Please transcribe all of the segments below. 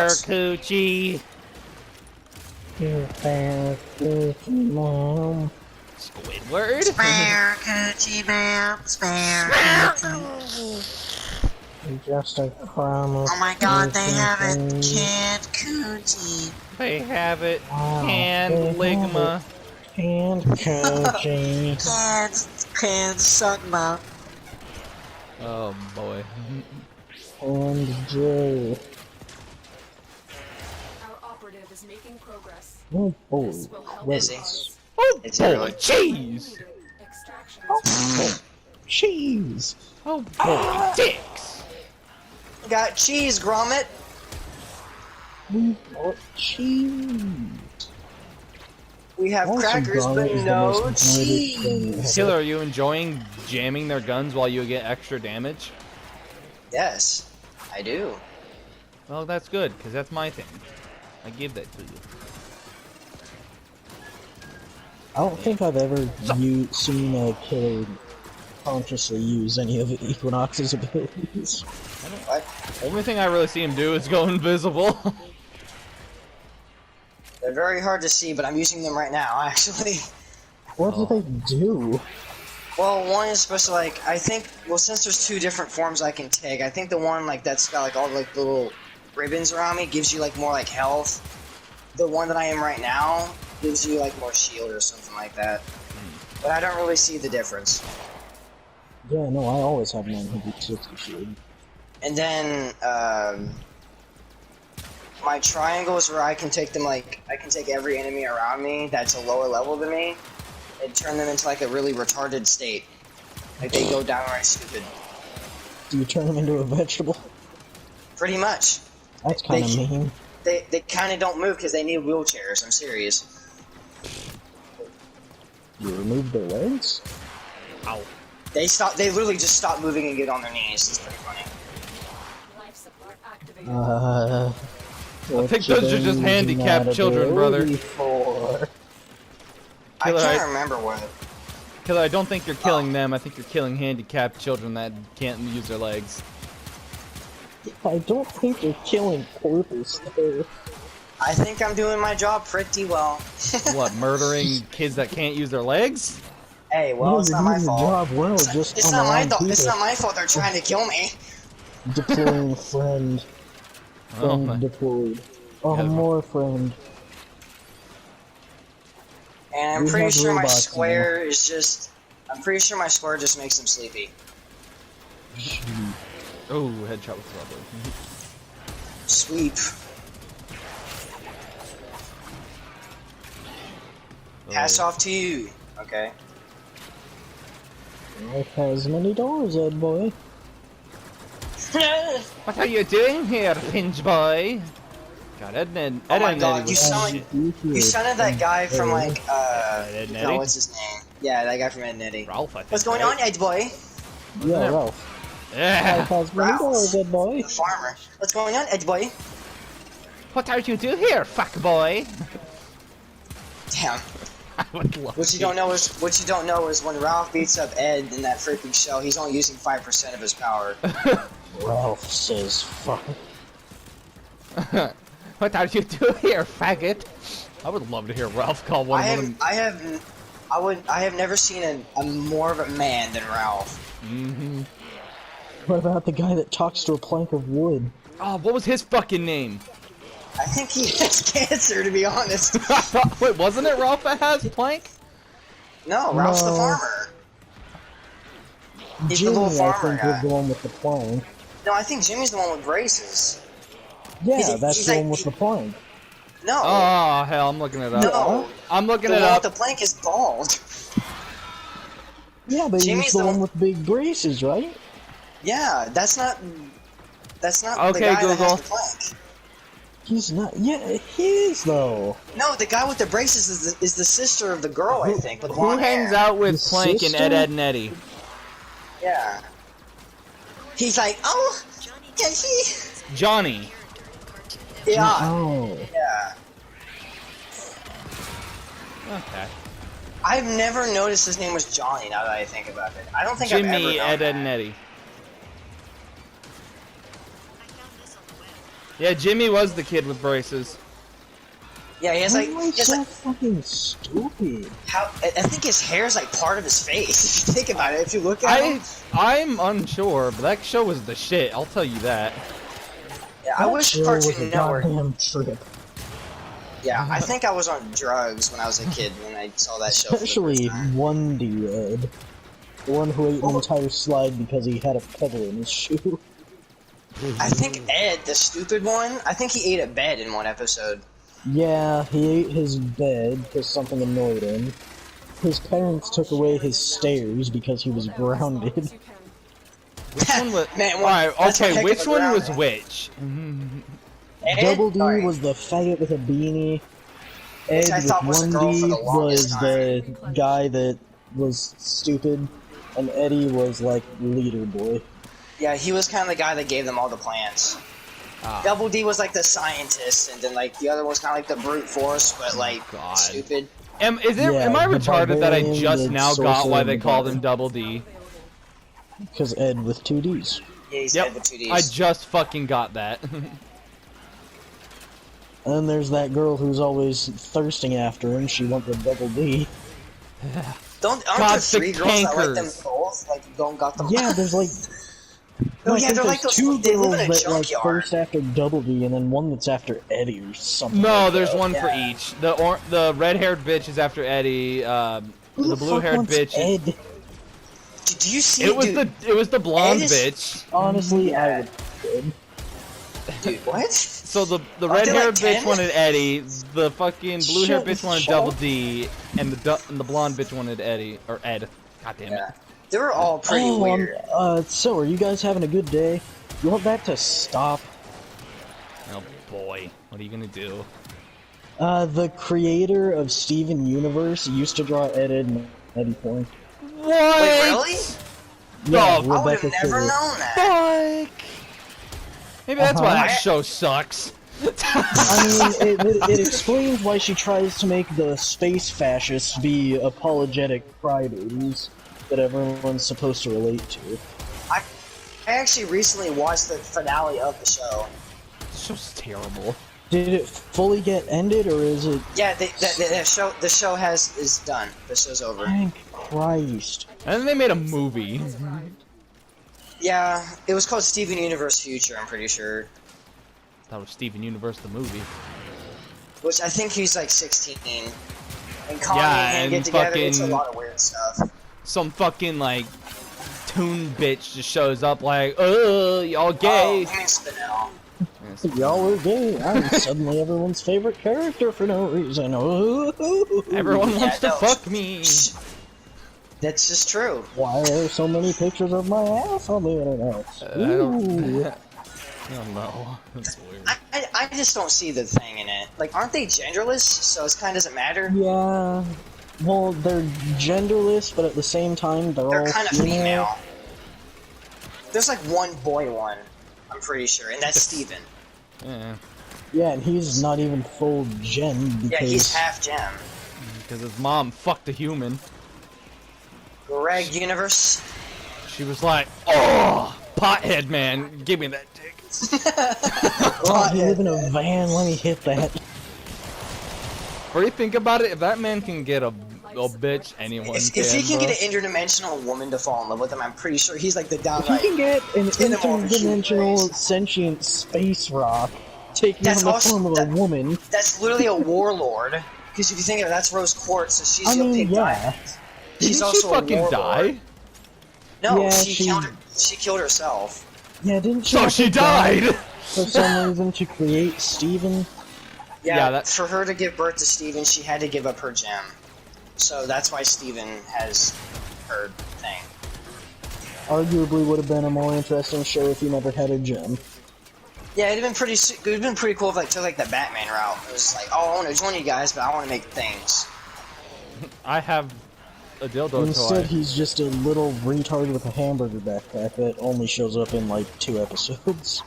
coochie. Spare coochie, mom. Squidward. Spare coochie, ma'am. Spare coochie. Just a crumb of Oh my god, they coochie have it. food. Canned coochie. They have it. Wow, Canned they have ligma. Canned coochie. Canned sugma. Oh boy. And J. Our operative is making progress. Oh boy. This will help Wait. Is he? us. Oh It's boy. really- Cheese. Extraction Oh, cheese. Oh boy. Dicks. Got cheese, Gromit. We got cheese. We have Also, crackers, Gromit but is the no most British thing cheese. Killer, are you enjoying jamming their guns while you get extra damage? Yes, I do. Well, that's good, because that's my thing. I give that to you. I don't think I've ever seen a killer consciously use any of Equinox's abilities. What? Only thing I really see him do is go invisible. They're very hard to see, but I'm using them right now, actually. What do they do? Well, one is supposed to, like, I think, well, since there's two different forms I can take, I think the one, like, that's got, like, all, like, the little ribbons around me gives you, like, more, like, health. The one that I am right now gives you, like, more shield or something like that. But I don't really see the difference. Yeah, no, I always have 960 shield. And then, my triangles where I can take them, like, I can take every enemy around me that's a lower level than me and turn them into, like, a really retarded state. Like, they go downright stupid. Do you turn them into a vegetable? Pretty much. That's kind of mean. They kind of don't move because they need wheelchairs, I'm serious. You remove their legs? Ow. They literally just stop moving and get on their knees. It's pretty funny. life support activated. I think those are just handicapped children, brother. I Killer, can't remember what. Killer, I don't think you're killing them. I think you're killing handicapped children that can't use their legs. I don't think you're killing porpoise there. I think I'm doing my job pretty well. What, murdering kids that can't use their legs? Hey, well, it's you're not my doing your fault. job well, just It's on not the my wrong fault. It's people. not my fault they're trying to kill me. Deploying friend. Oh, Friend my. deployed. Oh, Yeah, more friend. And I'm We pretty have sure my robots square is just. I'm pretty sure my square just makes them sleepy. Oh, headshot with rubber. Sweep. Hats off to you. Okay. Life has many doors, Ed boy. What are you doing here, Pinch Boy? God, Ed and Oh my Eddie god, was... you sounded that guy from like Ed and no, Eddie? what's his name? Yeah, that guy from Ed and Eddie. Ralph, I think. What's going right? on, Ed boy? Yeah, Ralph. Yeah. Life has many Ralph. doors, Ed boy. The farmer. What's going on, Ed boy? What are you doing here, fuck boy? Damn. I would love What you don't know is when Ralph beats up Ed in that freaking show, he's only using 5% of his power. Ralph says fuck. What are you doing here, faggot? I would love to hear Ralph call one of them. I have never seen a more of a man than Ralph. Mm-hmm. What about the guy that talks to a plank of wood? Oh, what was his fucking name? I think he has cancer, to be honest. Wait, wasn't it Ralph that has Plank? No, Ralph's the No. farmer. He's Jimmy, the little I farmer think, guy. is the one with the plank. No, I think Jimmy's the one with braces. Yeah, He's- that's he's the like- one with the plank. No. Oh, hell, I'm looking it up. No. I'm looking The it one up. with the plank is bald. Yeah, but Jimmy's he's the the one one- with big braces, right? Yeah, that's not the Okay, guy that Google. has the plank. He's not. Yeah, he is though. No, the guy with the braces is the sister of the girl, I think, with Who blonde hangs hair. out with His Plank and sister? Ed and Eddie? Yeah. He's like, oh, yeah, he. Johnny. Yeah. Oh. Yeah. Okay. I've never noticed his name was Johnny. Now that I think about it, I don't think I've Jimmy, ever known Ed, that. and Eddie. Yeah, Jimmy was the kid with braces. Yeah, he has like, Why is so fucking stupid? I think his hair's like part of his face. If you think about it, if you look at him. I'm unsure, but that show was the shit. I'll tell you that. Yeah, I wish That was a Cartoon Network. goddamn trip. Yeah, I think I was on drugs when I was a kid when I saw that show. Especially one dude. The one who ate an entire slide because he had a pebble in his shoe. I think Ed, the stupid one, I think he ate a bed in one episode. Yeah, he ate his bed because something annoyed him. His parents took away his stairs because he was grounded. As you can. Which one was? Man, Alright, that's one okay. heck of Which a one was ground. which? Ed? Double D Alright. was the faggot with a beanie. Which Ed I with thought was a one girl for D the longest was time. the guy that was stupid, and Eddie was like leader boy. Yeah, he was kind of the guy that gave them all the plans. Ah. Double D was like the scientist, and then like the other was kind of like the brute force, but like God. stupid. Am I Yeah, the retarded that I barbarian, just the now got why sorcerer, they the called god. him Double D? Because Ed with two Ds. Yeah, he's Yep, dead with 2Ds. I just fucking got that. And then there's that girl who's always thirsting after him. She went with Double D. Aren't there God, the 3 girls that like them cankers. both? Like you don't got them. Yeah, there's like. No, I yeah, think they're like there's those. two They live girls in a that like junkyard. thirst after Double D, and then one that's after Eddie or something. No, like there's that. one for Yeah. each. The red-haired bitch is after Eddie. Who The fuck blue-haired wants bitch. Ed? Do you see It was dude, it was the blonde Ed is- bitch. Honestly, I would. dude, what? So the Aren't they, red-haired like, bitch 10? wanted Eddie. The fucking blue-haired Shut- bitch wanted shut Double up. D, and the blonde bitch wanted Eddie or Ed. God damn it. Yeah, they were all pretty weird. So are you guys having a good day? You want that to stop? Oh boy, what are you gonna do? The creator of Steven Universe used to draw Ed and Eddie Point. What? Wait, really? Yeah, Oh, I would have Rebecca never Sugar. known that. Fuck. Maybe that's why Uh-huh. that show sucks. I mean, it explains why she tries to make the space fascists be apologetic crybabies that everyone's supposed to relate to. I actually recently watched the finale of the show. This show's terrible. Did it fully get ended, or is it? Yeah, the show is done. The show's over. Thank Christ. And then they made a movie. Yeah, it was called Steven Universe Future. I'm pretty sure. That was Steven Universe the movie. Which I think he's like 16, and Kanye Yeah, and him and get together. It's a fucking- lot of weird stuff. Some fucking like toon bitch just shows up like, y'all gay. Oh, I mean Spinell. Y'all are gay. I'm suddenly everyone's favorite character for no reason. Everyone Yeah, wants to no. fuck me. That's just true. Why are there so many pictures of my ass on the internet? I don't, Ooh. I don't know. That's weird. I just don't see the thing in it. Like, aren't they genderless? So it kind of doesn't matter. Yeah. Well, they're genderless, but at the same time, they're They're all kind of female. There's like one boy one, I'm pretty sure, and that's Steven. Yeah, Yeah, and he's not even full gen because Yeah, he's half gem. because his mom fucked a human. Greg Universe. She was like, oh, pothead man, give me that dick. oh, you live in a van. Let me hit that. What do you think about it? If that man can get a bitch, anyone If can. he can bro. get an interdimensional woman to fall in love with him, I'm pretty sure he's like the If downright. you can get an Get him all the human interdimensional race. sentient space rock taking That's on the also- form of a that- woman, That's literally a warlord. Because if you think of it, that's Rose Quartz, so she's I your mean, big yeah. diamond. She's Didn't also she fucking a warlord. die? No, Yeah, she killed herself. Yeah, didn't she? So have she to die died. for some reason to create Steven? Yeah, that- for her to give birth to Steven, she had to give up her gem. So that's why Steven has her thing. Arguably would have been a more interesting show if he never had a gem. Yeah, it'd have been pretty cool if like took like the Batman route. It was like, oh, I want to join you guys, but I want to make things. I have a dildo Instead, toy. he's just a little retard with a hamburger backpack that only shows up in like 2 episodes.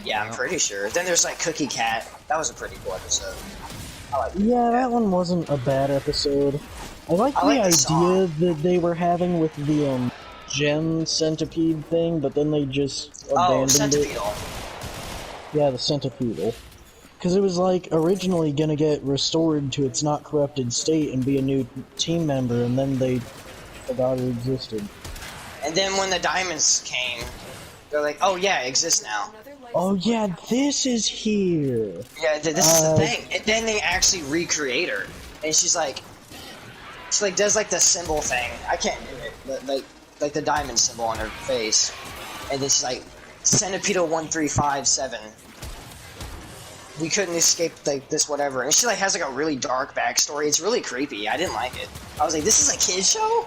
Yeah, I'm pretty sure. Then there's like Cookie Cat. That was a pretty cool episode. I like. Yeah, that one wasn't a bad episode. I like I the like the idea song. that they were having with the gem centipede thing, but then they just Oh, abandoned it. Centipede. Yeah, the centipedal. Because it was like originally gonna get restored to its not corrupted state and be a new team member, and then they forgot it existed. And then when the diamonds came, they're like, oh yeah, it exists now. Another life Oh support yeah, activated. this is here. Yeah, this is the thing. And then they actually recreate her, and she does like the symbol thing. I can't do it, but like the diamond symbol on her face, and then she's like, Centipede 1357. We couldn't escape like this whatever, and she like has like a really dark backstory. It's really creepy. I didn't like it. I was like, this is a kid's show.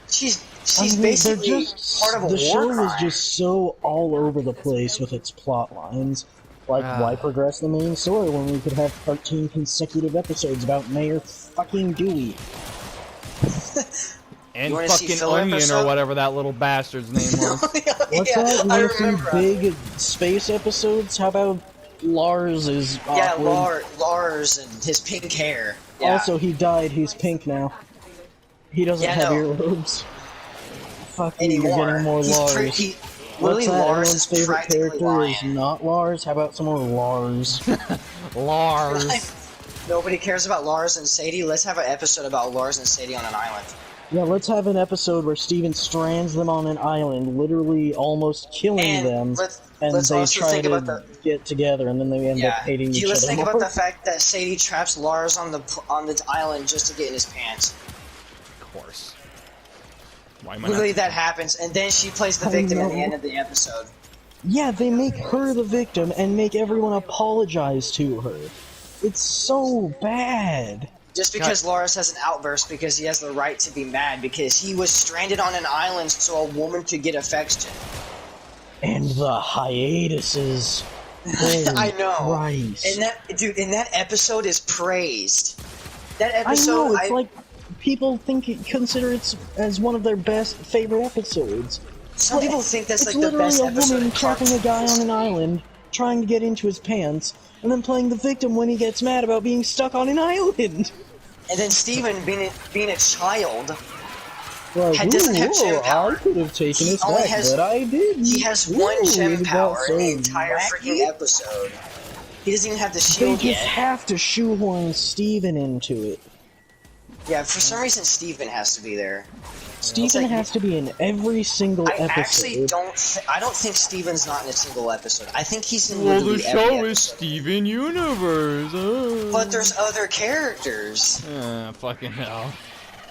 She's basically part of a the war show crime. was just so all over the place with its plot lines. Like, why progress the main story when we could have 13 consecutive episodes about Mayor fucking Dewey? And You wanna see fucking filler Onion episode? or whatever that little bastard's name was. What's Yeah, that? You I want to remember see big space episodes? How about Lars is Yeah, awkward? Lars and his pink hair. Yeah. Also, he died. He's pink now. He doesn't Yeah, have no. earlobes. Fuck you, you're Anymore. getting more He's Lars. literally What's that? Lars Everyone's is favorite practically character lying. is not Lars. How about some more Lars? Lars. Nobody cares about Lars and Sadie. Let's have an episode about Lars and Sadie on an island. Yeah, let's have an episode where Steven strands them on an island, literally almost killing And them, let's and they also try think to about the get together, and then they end up hating each let's other think more. about the fact that Sadie traps Lars on the island just to get in his pants. Of course. Why am I Literally, not? that happens, and then she plays the I victim at know. the end of the episode. Yeah, they make her the victim and make everyone apologize to her. It's so bad. Just because Lars has an outburst because he has the right to be mad because he was stranded on an island so a woman could get affection. And the hiatuses. Oh, I know. Christ. And that episode is praised. That I episode, know, it's like people consider it as one of their favorite episodes. some people think that's It's like the best literally a episode. woman of trapping a guy on an island, trying to get into his pants, and then playing the victim when he gets mad about being stuck on an island. And then Steven, being a child, Like, doesn't have gem I power. could have taken He it only back, has- but I didn't. he has one Ooh, gem it got power in the so entire wacky. freaking episode. He doesn't even have the They shield just yet. have to shoehorn Steven into it. Yeah, for some reason Steven has to be there. Steven like- has to be in every single I episode. actually I don't think Steven's not in a single episode. I think he's in Well, the literally every show is episode. Steven Universe. But there's other characters. Fucking hell.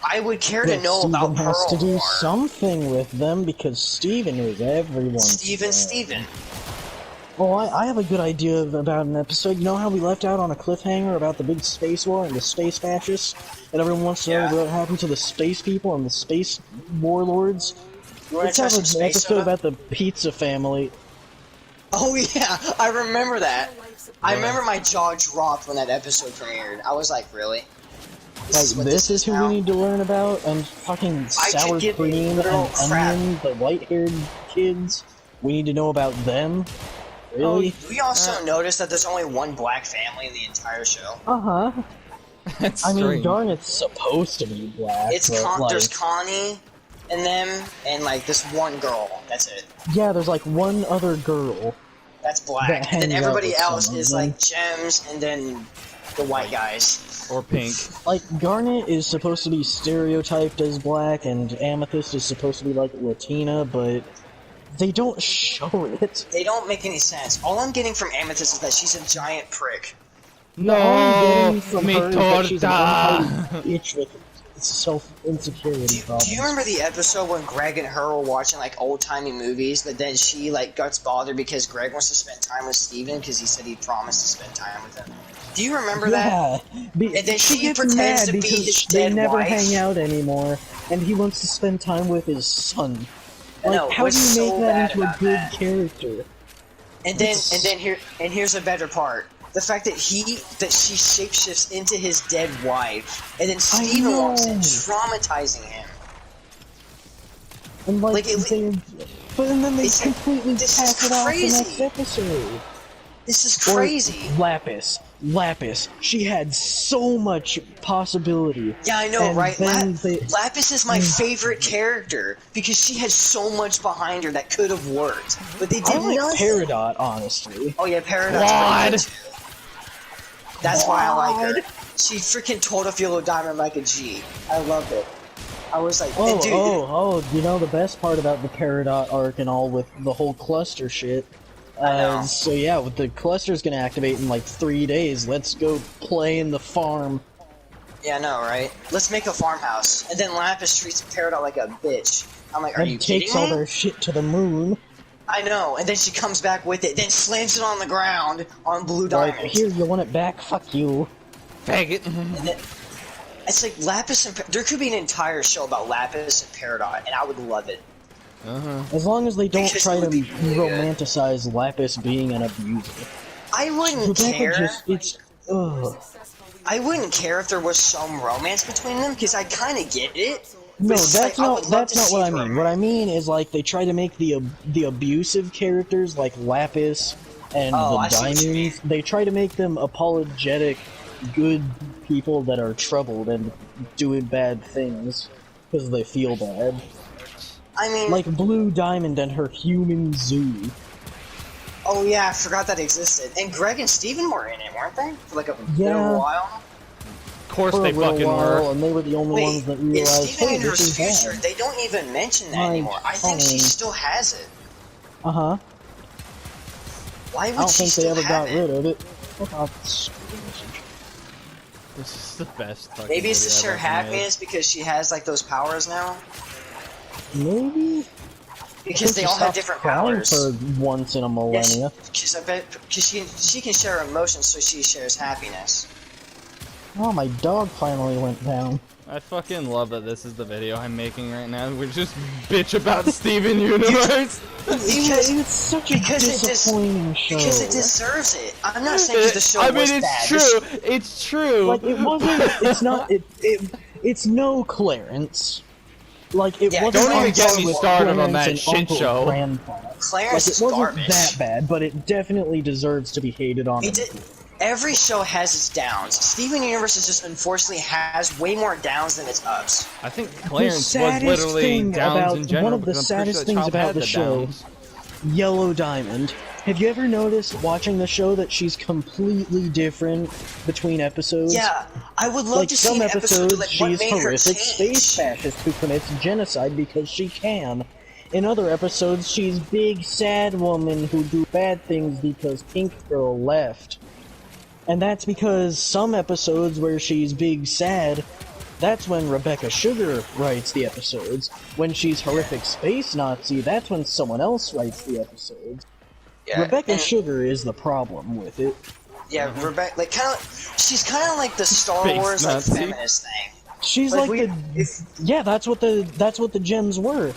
I would care to But know Steven about has Pearl to do more. something with them because Steven is everyone's Steven. Oh, I have a good idea about an episode. You know how we left out on a cliffhanger about the big space war and the space fascists? And everyone wants to know what happened to the space people and the space warlords? You wanna Let's try have some an space episode soda? about the pizza family. Oh yeah, I remember that. Life support. I remember my jaw dropped when that episode premiered. I was like, really? Like, what this is who now? we need to learn about? And fucking sour give cream and literal crap. onion, the white-haired kids? We need to know about them? Really? We also noticed that there's only one black family in the entire show. Uh-huh. That's I mean, strange. Garnet's supposed to be black, It's but, like, there's Connie and them and like this one girl. That's it. yeah, there's like one other girl. That's That black. And hangs then out everybody with else some of is them. like gems and then the white guys. Or pink. Like, Garnet is supposed to be stereotyped as black, and Amethyst is supposed to be, like, Latina, but they don't show it. They don't make any sense. All I'm getting from Amethyst is that she's a giant prick. No, All I'm getting from mi her is that she's an torta. untidy bitch with self-insecurity problems. Do you remember the episode when Greg and her were watching like old-timey movies, but then she like gets bothered because Greg wants to spend time with Steven because he said he promised to spend time with him? Do you remember that? Yeah, And then she she gets pretends mad to be because his they dead never wife. hang out anymore, and he wants to spend time with his son. I Like, know, how do what's you so make bad that into a about good that? character? And then here's a better part. The fact that she shapeshifts into his dead wife, and then Steven walks in, know. traumatizing him. And like, Like, and then they it's- completely this pass is it off the crazy. next episode. This is Or crazy. Lapis. Lapis. She had so much possibility. Yeah, I know, And right? then Lapis is my favorite character because she had so much behind her that could have worked, but they I did like nothing. Peridot, honestly. Oh yeah, Paradise. Quad. That's why I like her. She freaking told a Yellow Diamond like a G. I loved it. I was like, and dude, You know the best part about the Peridot arc and all with the whole cluster shit. know. So yeah, with the cluster's gonna activate in like 3 days. Let's go play in the farm. Yeah, I know, right? Let's make a farmhouse, and then Lapis treats Peridot like a bitch. I'm like, are you And takes kidding all me? their shit to the moon. I know, and then she comes back with it, then slams it on the ground on Blue Like, Diamond. here, you want it back? Fuck you. Faggot. And then, it's like Lapis and there could be an entire show about Lapis and Peridot, and I would love it. As long as they don't Because try it to would be really good. romanticize Lapis being an abuser. I wouldn't Rebecca care. it's ugh. I wouldn't care if there was some romance between them, because I kind of get it. No, But it's that's like, I not would love that's to not see what I the mean. What I mean is like they try to make the abusive characters like Lapis and Oh, the I see what you mean. Diamonds. They try to make them apologetic, good people that are troubled and doing bad things because they feel bad. I mean, Like Blue Diamond and her human zoo. oh yeah, I forgot that existed. And Greg and Steven were in it, weren't they? For like a Yeah. little while. Of course For they a little fucking while, were. and they were the only Wait, ones that in realized, Steven hey, Universe this is Future, bad. they don't even mention that My anymore. I think she phone. still has it. Uh-huh. Why I would don't she think they still ever have got it? rid of it. This is the best fucking Maybe it's to movie share I've ever made. happiness because she has like those powers now. Maybe? Because they all have different powers. For once in a millennia. Because I bet because she can share emotions, so she shares happiness. Oh, my dog finally went down. I fucking love that this is the video I'm making right now. We just bitch about Steven Universe. It's such a disappointing show. Because it deserves it. I'm not saying that the show I mean, was it's bad. true. It's true. Like, it wasn't, it's not, it's no Clarence. Like, it Yeah, wasn't don't even on get par me with started on Clarence that and shit Uncle show. Grandpa. Clarence Like, is it wasn't garbage. that bad, but it definitely deserves to be hated on. It did. Every show has its downs. Steven Universe is just unfortunately has way more downs than its ups. I think The Clarence was saddest literally thing downs about in general. one of the because I'm pretty saddest sure things Child about had the show, downs. Yellow Diamond. Have you ever noticed watching the show that she's completely different between episodes? Yeah, I would love Like to see some an episode episodes, like what she's made her horrific change. space fascist who commits genocide because she can. In other episodes, she's big sad woman who do bad things because Pink Girl left. And that's because some episodes where she's big sad, that's when Rebecca Sugar writes the episodes. When she's horrific space Nazi, that's when someone else writes the episodes. Yeah, Rebecca and- Sugar is the problem with it. Yeah, Rebecca, like she's kind of like the Star Space Wars like Nazi. feminist thing. She's Like, like, yeah, that's what the gems were.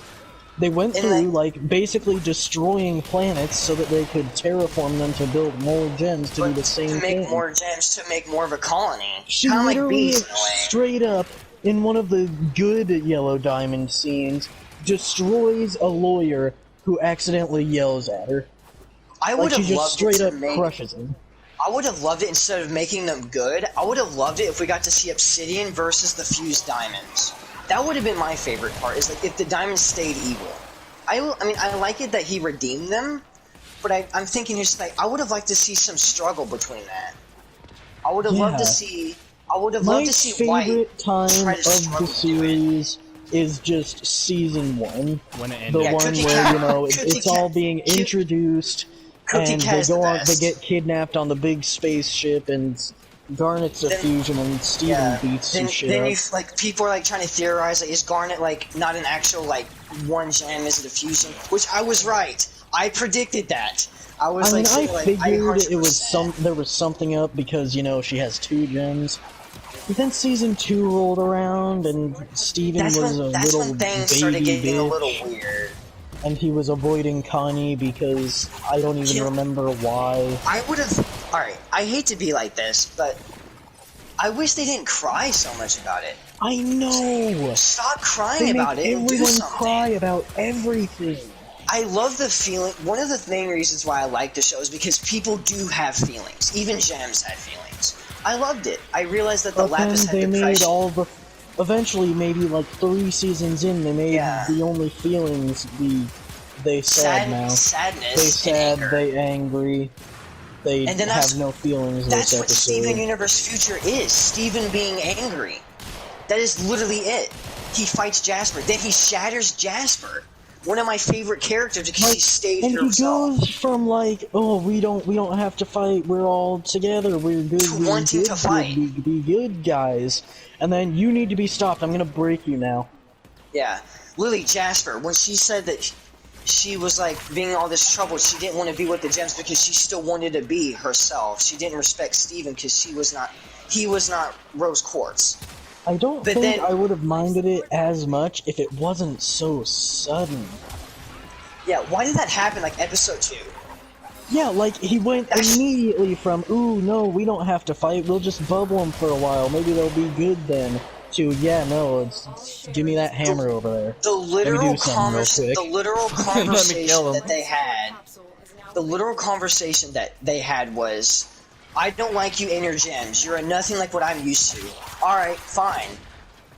They went And, through like basically destroying planets so that they could terraform them to build more gems to do But the same to thing. make more gems, to make more of a colony. She Kind of like literally, bees in a way. straight up, in one of the good Yellow Diamond scenes, destroys a lawyer who accidentally yells at her. I Like would she have just loved it straight to up make. crushes him. I would have loved it instead of making them good. I would have loved it if we got to see Obsidian versus the fused diamonds. That would have been my favorite part. Is like if the diamonds stayed evil. I mean, I like it that he redeemed them, but I'm thinking just like I would have liked to see some struggle between that. I would have loved to Yeah. see. I would have My loved to see White favorite time try to of struggle the to do it. series is just season 1. When it The ended. Yeah, one Cookie where, Cat- you know, Cookie it's all Cat- being Coo- introduced, Cookie and Cat they is the go on, they best. get kidnapped on the big spaceship, and Garnet's a Then- fusion, and Steven Yeah. beats Then, some shit then up. you like people are like trying to theorize like is Garnet like not an actual like one gem? Is it a fusion? Which I was right. I predicted that. I was I mean, like, I saying, like, figured it was 100%. there was something up because, you know, she has 2 gems. But then season 2 rolled around, and Steven That's was when a that's little when things baby started getting bitch, a little weird. and he was avoiding Connie because I don't even Yeah. remember why. I would have. All right, I hate to be like this, but I wish they didn't cry so much about it. I know! Stop crying They about make it and do everyone something. cry about everything. I love the feeling. One of the main reasons why I like the show is because people do have feelings. Even gems have feelings. I loved it. I realized that the But then Lapis had they made depression. all the... Eventually, maybe like 3 seasons in, they made Yeah. the only feelings be... They sad now. Sadness They and sad, anger. they angry. They And then have no feelings in That's this what episode. Steven Universe Future is. Steven being angry. That is literally it. He fights Jasper. Then he shatters Jasper. One of my favorite characters because she stayed and herself. he goes from like, oh, we don't have to fight. We're all together. We're good. To We're wanting good, to fight. Be good guys. And then you need to be stopped. I'm gonna break you now. Yeah. Lily Jasper, when she said that she was like being in all this trouble, she didn't want to be with the gems because she still wanted to be herself. She didn't respect Steven because he was not Rose Quartz. I don't But think then- I would have minded it as much if it wasn't so sudden. Yeah, why did that happen like episode 2? Yeah, like he went immediately from, ooh, no, we don't have to fight. We'll just bubble them for a while. Maybe they'll be good then. To, yeah, no, give me that hammer over there. The literal, do something real quick. the literal Let me kill conversation him. that they had, Capsule is now the literal conversation that they had was, I don't like you and your gems. You're nothing like what I'm used to. Alright, fine.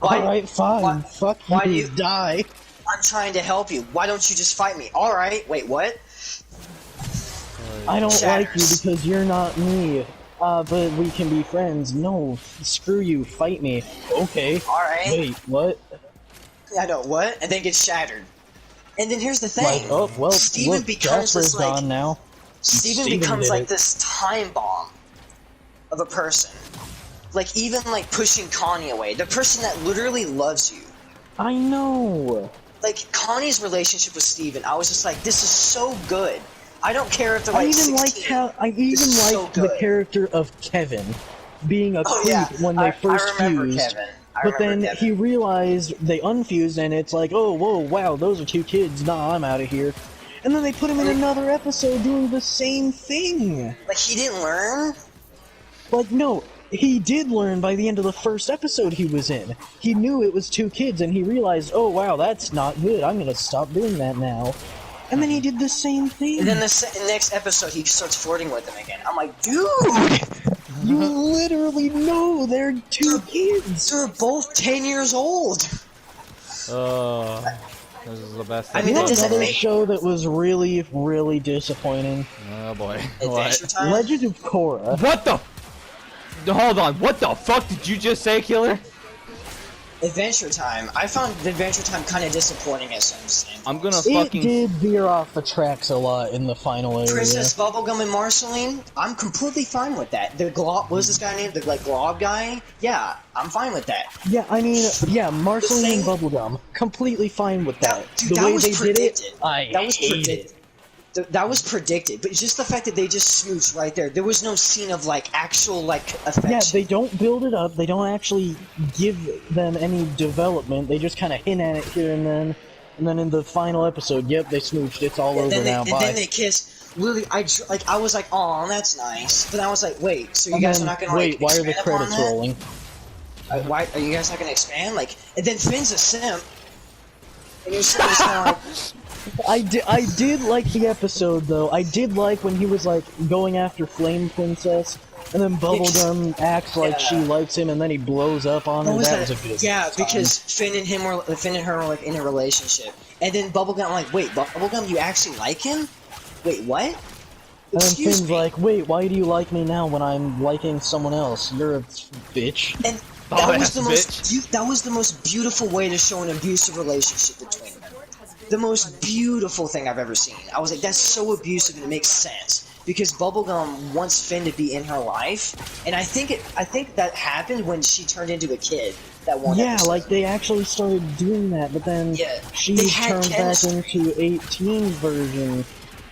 Alright, fine. why- Fuck why you, do you- die. I'm trying to help you. Why don't you just fight me? Alright, wait, what? I don't like you Shatters. because you're not me. But we can be friends. No, screw you, fight me. Okay. Alright. Wait, what? I know, what? And then gets shattered. And then here's the thing. Like, oh, well, Steven look, becomes Jasper's this, like, gone now. Steven Steven becomes did like it. this time bomb of a person. Like, even like pushing Connie away. The person that literally loves you. I know. Like, Connie's relationship with Steven, I was just like, this is so good. I don't care if they're I like even 16. liked how I even This is so liked the good. character of Kevin being a Oh, creep yeah. when they I first remember fused. Kevin. I But then remember he Kevin. realized they unfused, and it's like, oh, whoa, wow, those are 2 kids. Nah, I'm out of here. And then they put him in another episode doing the same thing. Like, he didn't learn? Like, no, he did learn by the end of the first episode he was in. He knew it was 2 kids, and he realized, oh, wow, that's not good. I'm gonna stop doing that now. And then he did the same thing. And then the next episode, he starts flirting with them again. I'm like, dude! You literally know they're 2 kids. They're both 10 years old! Oh, this is the best I thing. mean, You that know doesn't another make- show that was really, really disappointing? Oh boy. Adventure What? Time? Legend of Korra. What the? Hold on. What the fuck did you just say, Killer? Adventure Time. I found Adventure Time kind of disappointing at some standpoints. I'm gonna It fucking. did veer off the tracks a lot in the final area. Princess Bubblegum and Marceline, I'm completely fine with that. The Glob, what was this guy named? The like Glob guy? Yeah, I'm fine with that. Yeah, I mean, yeah, Marceline and thing- Bubblegum, completely fine with that. Dude, The that way was they predicted. did it, I that was hate predicted. it. That was predicted, but just the fact that they just smooched right there. There was no scene of like actual like affection. Yeah, they don't build it up, they don't actually give them any development, they just kind of hint at it here and then in the final episode, yep, they smooched, it's all over now, and bye. then they kiss. Literally, I was like, "Aw, that's nice." But I was like, "Wait, so you And guys then, are not gonna wait, like why are the expand upon credits that? rolling? Why are you guys not gonna expand?" Like, and then Finn's a simp, and you're sitting there kind of like, I did like the episode though. I did like when he was like going after Flame Princess, and then Bubblegum acts like she Yeah. likes him, and then he blows up on her. What was That that? was a good Yeah, time. because Finn and her were like in a relationship, and then Bubblegum, I'm like, wait, Bubblegum, you actually like him? Wait, what? And then Excuse Finn's me. like, wait, why do you like me now when I'm liking someone else? You're a bitch. And Oh, that was that the bitch. that was the most beautiful way to show an abusive relationship between them. The most beautiful thing I've ever seen. I was like, that's so abusive and it makes sense. Because Bubblegum wants Finn to be in her life, and I think that happened when she turned into a kid. That one Yeah, episode. like they actually started doing that, but then Yeah, she they had turned back chemistry. into 18 version,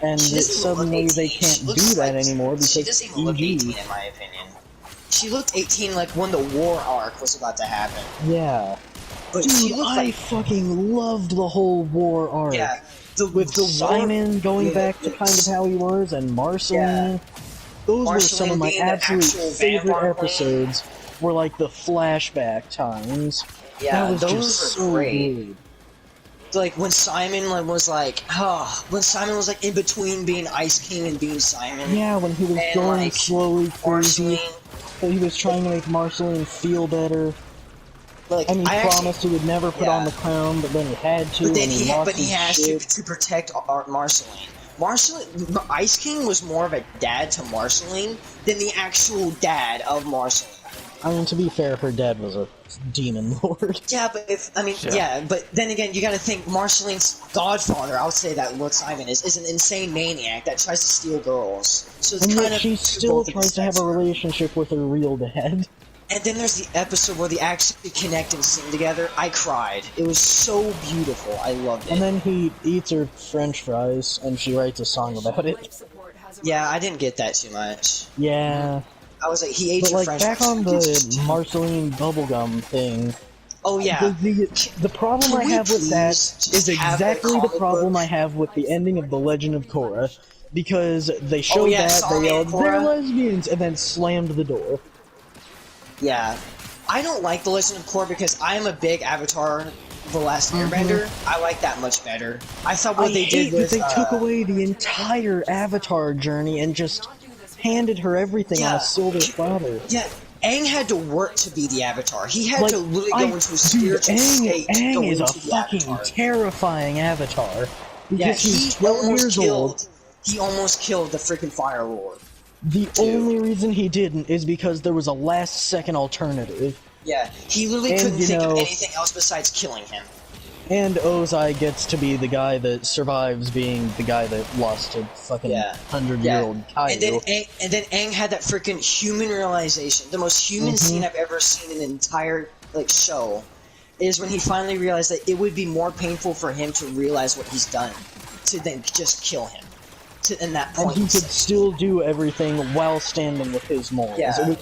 and She it, doesn't even look suddenly they 18. She can't looks do that like- anymore because she doesn't even look EG. 18 in my opinion. She looked 18 like when the war arc was about to happen. Yeah. But Dude, she looked I like fucking loved the whole war arc. yeah, With the Simon war, going yeah, back to kind of how he was, and Marceline. Those were some of Marceline my being the absolute actual favorite vampire queen. episodes. Were like the flashback times. Yeah, that was those just were so great. good. Like when Simon was like, when Simon was like in between being Ice King and being Simon. Yeah, when he was And, going like, slowly crazy. Marceline, But he was trying to make Marceline feel better. Like, And he I promised he would never put on yeah. the crown, but then he had to, But then and he lost he his has shit. to protect Marceline. Marceline, Ice King was more of a dad to Marceline than the actual dad of Marceline. I mean, to be fair, her dad was a demon lord. Yeah, but but then again, you gotta think Marceline's godfather, I would say that Lord Simon is an insane maniac that tries to steal girls. So it's And kind yet of she still both tries to have a extents. relationship with her real dad. And then there's the episode where they actually connect and sing together. I cried. It was so beautiful. I loved it. And then he eats her french fries, and she writes a song about Life it. support has Yeah, I didn't get that too much. Yeah. I was like, he ate But, your like, French back fries. on the Marceline bubblegum thing, Oh yeah. the problem Can I we have with that please is just have a exactly the comic problem book? I have with the ending of The Legend of Korra. Because they showed yeah, that, Sami they and yelled, "They're Korra." lesbians," and then slammed the door. Yeah. I don't like The Legend of Korra because I am a big Avatar The Last Airbender. I like that much better. I thought what I they hate did was that they took away the entire Avatar journey and just handed her everything on Yeah. a silver platter. Yeah, Aang had to work to be the Avatar. He had Like, to literally I- go into a dude, spiritual state to go Aang is a into the fucking Avatar. terrifying Avatar. Because Yeah, he's he 12 almost years killed. old. He almost killed the freaking Fire Lord. The only reason he didn't is because there was a last-second alternative. Yeah, he literally And, couldn't you think of know- anything else besides killing him. And Ozai gets to be the guy that survives being the guy that lost to fucking Yeah. 100-year-old And then, Caillou. Aang had that freaking human realization. The most human scene I've ever seen in an entire show is when he finally realized that it would be more painful for him to realize what he's done to then just kill him. In that And point, he could still do everything while standing with his morals. Yeah. It was,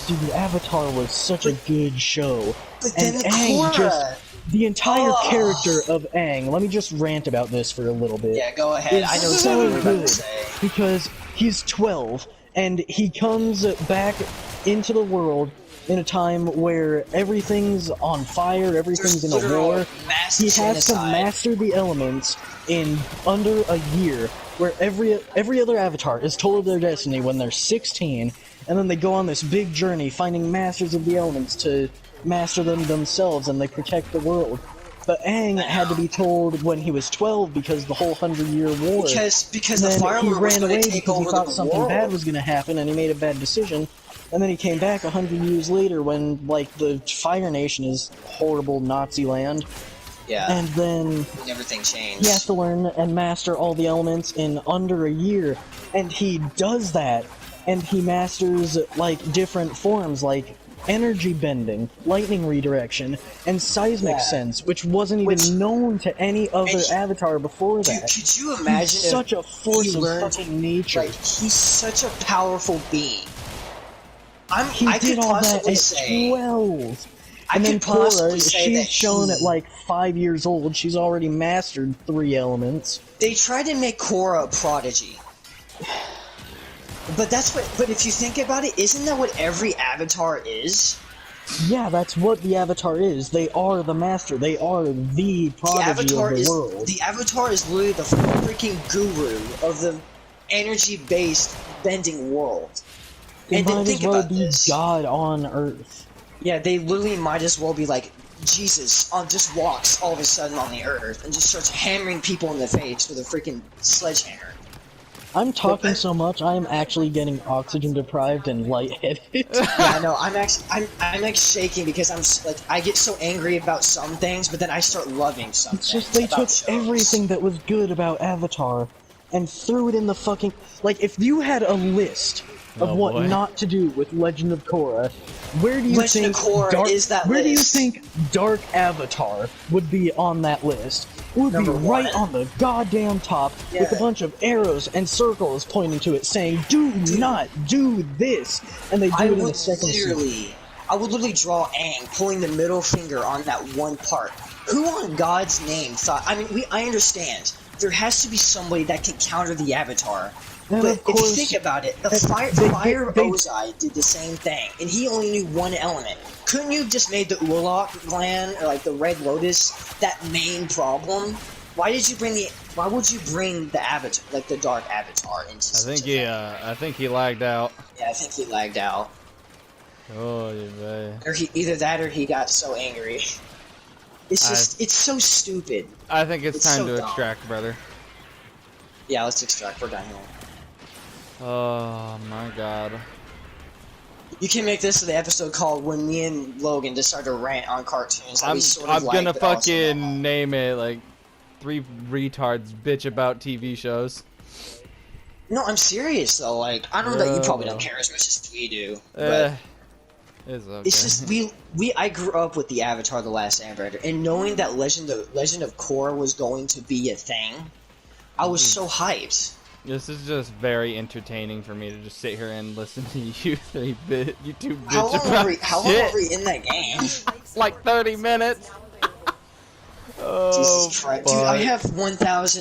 dude, Avatar was such a good show. But And then Aang Korra. the entire Oh. character of Aang, let me just rant about this for a little bit. Yeah, go ahead. I know It's exactly so what you're about good to say. because he's 12 and he comes back into the world in a time where everything's on fire, everything's in a literal war. mass He has to genocide. master the elements in under a year, where every other avatar is told their destiny when they're 16, and then they go on this big journey finding masters of the elements to master them themselves, and they protect the world. But Aang had to be told when he was 12 because the whole 100-year war. Because the Then Fire he Lord was ran going away to take because he over thought the something world. bad was going to happen, and he made a bad decision. And then he came back 100 years later when, like, the Fire Nation is horrible Nazi land. Yeah, And then and everything changed. he has to learn and master all the elements in under a year. And he does that. And he masters, like, different forms, like energy bending, lightning redirection, and seismic sense, which wasn't even known to any other And he- avatar before Dude, that. could you imagine He's if such a force he of learned, fucking nature. like, he's such a powerful being. He I did could all that possibly at say, 12. I And then could possibly Korra, say that she's shown he- at like 5 years old, she's already mastered 3 elements. they tried to make Korra a prodigy. But that's what. But if you think about it, isn't that what every avatar is? Yeah, that's what the Avatar is. They are the master. They are the The prodigy avatar of the is world. the avatar is literally the freaking guru of the energy-based bending world. They And then might think as well about be this. God on Earth. Yeah, they literally might as well be like Jesus just walks all of a sudden on the earth and just starts hammering people in the face with a freaking sledgehammer. I'm talking so much, I am actually getting oxygen deprived and lightheaded. Yeah, I know. I'm like shaking because I get so angry about some things, but then I start loving some It's things just they about took shows. everything that was good about Avatar and threw it in the fucking... Like, if you had a list of Oh, what boy. not to do with Legend of Korra, where do you Legend think of Korra Dark... is that where do you list. think Dark Avatar would be on that list? It would Number be right one. on the goddamn top with a Yeah. bunch of arrows and circles pointing to it saying, do not do this! And they do I it in would a second season. I would literally draw Aang pulling the middle finger on that one part. Who on God's name thought? I mean, I understand. There has to be somebody that can counter the Avatar. And But of if you course, think about it, the they- Fire they- Ozai did the same thing, and he only knew one element. Couldn't you have just made the Urlok gland, or like the Red Lotus, that main problem? Why would you bring the Avatar, like the Dark Avatar, into I think he lagged out. Yeah, I think he lagged out. Oh, yeah, man. Or either that or he got so angry. It's just, it's so stupid. I think it's time so to dumb. extract, brother. Yeah, let's extract. We're done here. Oh my god. You can make this the episode called when me and Logan just start to rant on cartoons that we sort of I'm like, gonna but also don't. fucking name it like 3 retards bitch about TV shows. No, I'm serious though. Like, I don't know that you probably don't care as much as we do, but It's okay. it's just I grew up with the Avatar: The Last Airbender, and knowing that Legend of Korra was going to be a thing, I was so hyped. This is just very entertaining for me to just sit here and listen to you two bitch How long about how long shit. were we in that game? Like 30 minutes. Oh, Jesus Christ, dude! I fuck. have 1,000.